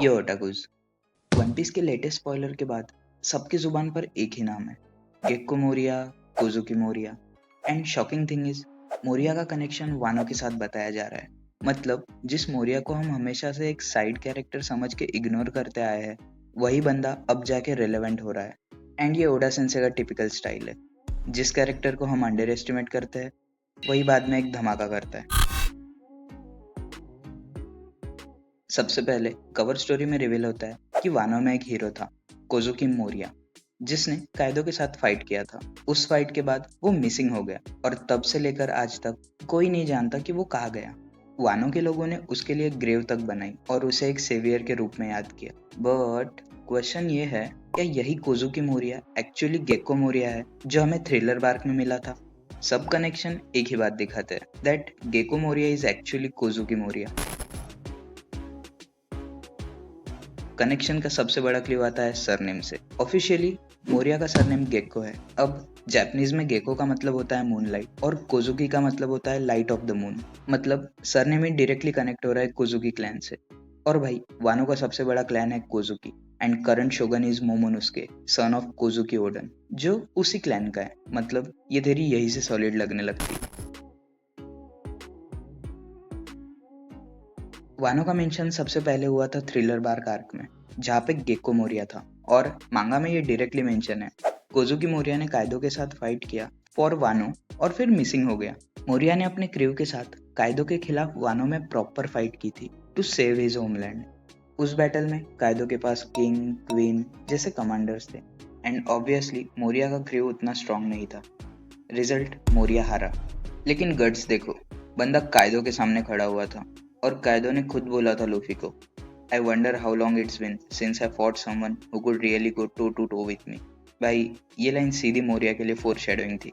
ये otakus. One Piece के latest spoiler के बाद सबकी जुबान पर एक ही नाम है, Gecko Moria, Kozuki Moria. And shocking thing is, Moria का कनेक्शन वानो के साथ बताया जा रहा है। मतलब जिस मोरिया को हम हमेशा से एक साइड कैरेक्टर समझ के इग्नोर करते आए हैं, वही बंदा अब जाके रिलेवेंट हो रहा है। एंड ये ओडा सेंसे का टिपिकल स्टाइल है, जिस कैरेक्टर को हम अंडर एस्टिमेट करते हैं वही बाद में एक धमाका करता है। सबसे पहले कवर स्टोरी में रिवील होता है कि वानो में एक हीरो था, कोजुकी मोरिया, जिसने कायदो के साथ फाइट किया था। उस फाइट के बाद वो मिसिंग हो गया और तब से लेकर आज तक कोई नहीं जानता कि वो कहाँ गया। वानो के लोगों ने उसके लिए ग्रेव तक बनाई और उसे एक सेवियर के रूप में याद किया। बट क्वेश्चन ये है, क्या यही कोजुकी मोरिया एक्चुअली गेक्को मोरिया है जो हमें थ्रिलर बार्क में मिला था? सब कनेक्शन एक ही बात दिखाते हैं, that Gecko Moria is actually Kozuki Moria. Connection का सबसे बड़ा क्लू आता है सरनेम से। ऑफिशियली मोरिया का सरनेम गेक्को है। अब जापानीज में गेको का मतलब होता है मूनलाइट और कोजुकी का मतलब होता है लाइट ऑफ द मून। मतलब सरनेम ही डायरेक्टली कनेक्ट हो रहा है कोजुकी क्लैन से। और भाई वानो का सबसे बड़ा क्लैन है Kozuki and current shogun is Momonosuke, son of Kozuki Oden, जो उसी क्लैन का है। मतलब ये थेरी यही से सॉलिड लगने लगती है। वानो का मेंशन सबसे पहले हुआ था थ्रिलर बार्क आर्क में, जहाँ पे गेक्को मोरिया था। और मांगा में ये डायरेक्टली मेंशन है, कोजुकी मोरिया ने कायदो के साथ फाइट किया फॉर वानो और फिर मिसिंग हो गया। मोरिया ने अपने क्रू के साथ कायदो के खिलाफ वानो में प्रॉपर फाइट की थी टू सेव हिज होमलैंड। उस बैटल में कायदो के पास किंग, क्वीन जैसे कमांडर्स थे एंड ऑब्वियसली मोरिया का क्रू उतना स्ट्रांग नहीं था। रिजल्ट, मोरिया हारा। लेकिन गट्स देखो, बंदा कायदो के सामने खड़ा हुआ था और कायदो ने खुद बोला था लूफी को, I wonder how long it's been since I fought someone who could really go toe to toe with me. भाई ये लाइन सीधी मोरिया के लिए फोर शेडोइंग थी।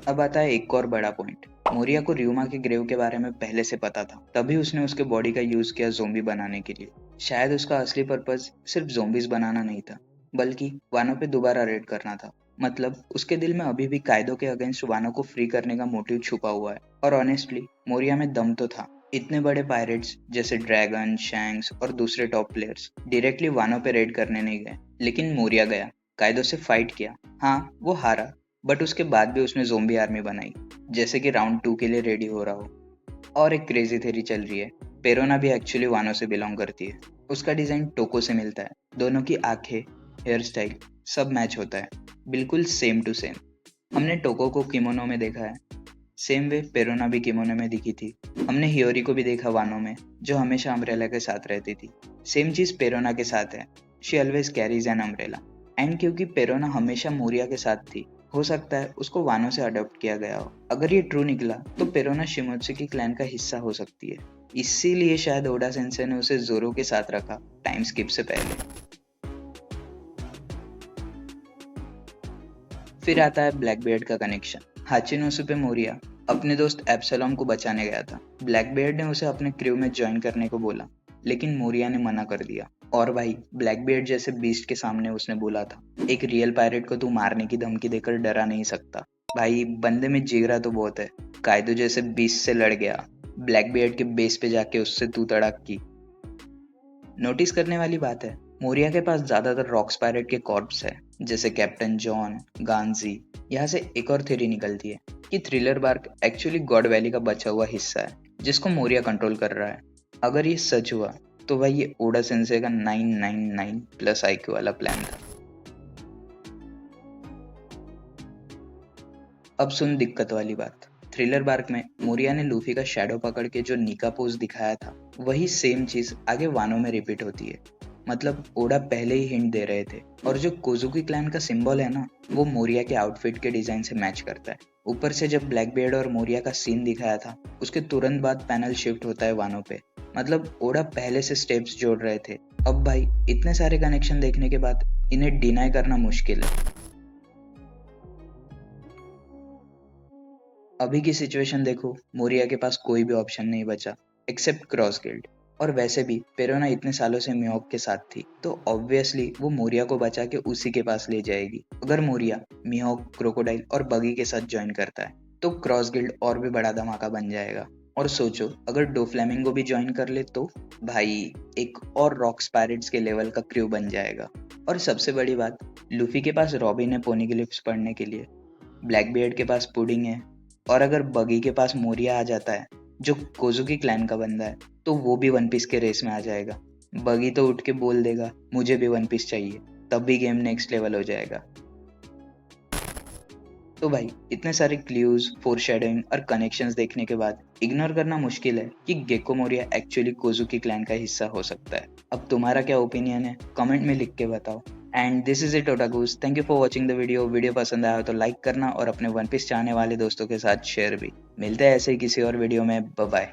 अब आता है एक और बड़ा पॉइंट। मोरिया को रियुमा के ग्रेव के बारे में पहले से पता था, तभी उसने उसके बॉडी का यूज किया ज़ोंबी बनाने के लिए। शायद उसका असली पर्पस सिर्फ ज़ोंबीज बनाना नहीं था, बल्कि वानो पे दोबारा रेड करना था। मतलब उसके दिल में अभी भी कायदो के अगेंस्ट वानो को फ्री करने का मोटिव छुपा हुआ है। और ऑनेस्टली मोरिया में दम तो था। इतने बड़े पायरेट्स जैसे ड्रैगन, शैंक्स और दूसरे टॉप प्लेयर्स डायरेक्टली वानो पे रेड करने नहीं गए, लेकिन मोरिया गया, कायदो से फाइट किया। हाँ वो हारा, बट उसके बाद भी उसने ज़ोंबी आर्मी बनाई, जैसे कि राउंड 2 के लिए रेडी हो रहा हो। और एक क्रेजी थ्योरी चल रही है, पेरोना भी एक्चुअली वानो से बिलोंग करती है। उसका डिजाइन टोको से मिलता है, दोनों की आंखें, हेयर स्टाइल सब मैच होता है, बिल्कुल सेम टू सेम। हमने टोको को किमोनो में देखा है, सेम वे पेरोना भी किमोनो में दिखी थी। हमने हियोरी को भी देखा वानो में, जो हमेशा अम्ब्रेला के साथ रहती थी। सेम चीज पेरोना के साथ है, she always carries an umbrella. And क्योंकि पेरोना हमेशा मोरिया के साथ थी, हो सकता है उसको वानो से अडॉप्ट किया गया हो। अगर ये ट्रू निकला तो पेरोना शिमोत्सुकी क्लैन का हिस्सा हो सकती है, इसीलिए शायद ओडा सेंसे ने उसे जोरो के साथ रखा टाइम स्किप से पहले। फिर आता है ब्लैकबियर्ड का कनेक्शन। हाचिनोसुके मोरिया अपने दोस्त एब्सलॉम को बचाने गया था। ब्लैकबियर्ड ने उसे अपने क्रू में ज्वाइन करने को बोला, लेकिन मोरिया ने मना कर दिया। और भाई ब्लैकबियर्ड जैसे बीस्ट के सामने उसने बोला था, एक रियल पायरेट को तू मारने की धमकी देकर डरा नहीं सकता। भाई बंदे में जिगरा तो बहुत है, कायदो जैसे बीस्ट से लड़ गया, ब्लैकबियर्ड के बेस पे जाके उससे तू तड़ाक की। नोटिस करने वाली बात है, मोरिया के पास ज्यादातर रॉक्स पायरेट के कॉर्प्स है, जैसे कैप्टन जॉन, गांजी। यहाँ से एक और थ्योरी निकलती है कि Thriller Bark actually God Valley का बचा हुआ हिस्सा है, जिसको मोरिया कंट्रोल कर रहा है। अगर ये सच हुआ तो भाई ये ओडा सेंसे का 999 प्लस आईक्यू वाला प्लान था। अब सुन दिक्कत वाली बात। थ्रिलर बार्क में मोरिया ने लूफी का शैडो पकड़ के जो निका पोज दिखाया था, वही सेम चीज आगे वानो में रिपीट होती है। मतलब ओडा पहले ही हिंट दे रहे थे। और जो कोजुकी क्लैन का सिंबल है ना, वो मोरिया के आउटफिट के डिजाइन से मैच करता है। ऊपर से जब ब्लैकबियर्ड और मोरिया का सीन दिखाया था, उसके तुरंत बाद पैनल शिफ्ट होता है वानो पे। मतलब ओडा पहले से स्टेप्स जोड़ रहे थे। अब भाई इतने सारे कनेक्शन देखने के बाद इन्हें डिनाई करना मुश्किल है। अभी की सिचुएशन देखो, मोरिया के पास कोई भी ऑप्शन नहीं बचा एक्सेप्ट क्रॉस गिल्ड। और वैसे भी पेरोना इतने सालों से मियोक के साथ थी, तो ऑब्वियसली वो मोरिया को बचा के उसी के पास ले जाएगी। अगर मोरिया मियोक, क्रोकोडाइल और बगी के साथ ज्वाइन करता है तो क्रॉस गिल्ड और भी बड़ा धमाका बन जाएगा। और सोचो अगर डोफ्लेमिंगो भी ज्वाइन कर ले तो भाई एक और रॉक्स पायरेट्स के लेवल का क्रू बन जाएगा। और सबसे बड़ी बात, लूफी के पास रॉबिन है पोनीग्लिप्स पढ़ने के लिए, ब्लैकबियर्ड के पास पुडिंग है, और अगर बगी के पास मोरिया आ जाता है जो कोजुकी क्लैन का बंदा है तो वो भी वन पीस के रेस में आ जाएगा। बगी तो उठ के बोल देगा मुझे भी वन पीस चाहिए, तब भी गेम नेक्स्ट लेवल हो जाएगा। तो भाई इतने सारे क्ल्यूज, फोरशैडोइंग और कनेक्शंस देखने के बाद इग्नोर करना मुश्किल है कि गेको मोरिया एक्चुअली कोजुकी क्लैन का हिस्सा हो सकता है। अब तुम्हारा क्या ओपिनियन है कमेंट में लिख के बताओ। And this is it otakus, thank you for watching the video पसंद आया तो लाइक करना और अपने वन पीस चाहने वाले दोस्तों के साथ शेयर भी। मिलते हैं ऐसे ही किसी और वीडियो में, बाय बाय।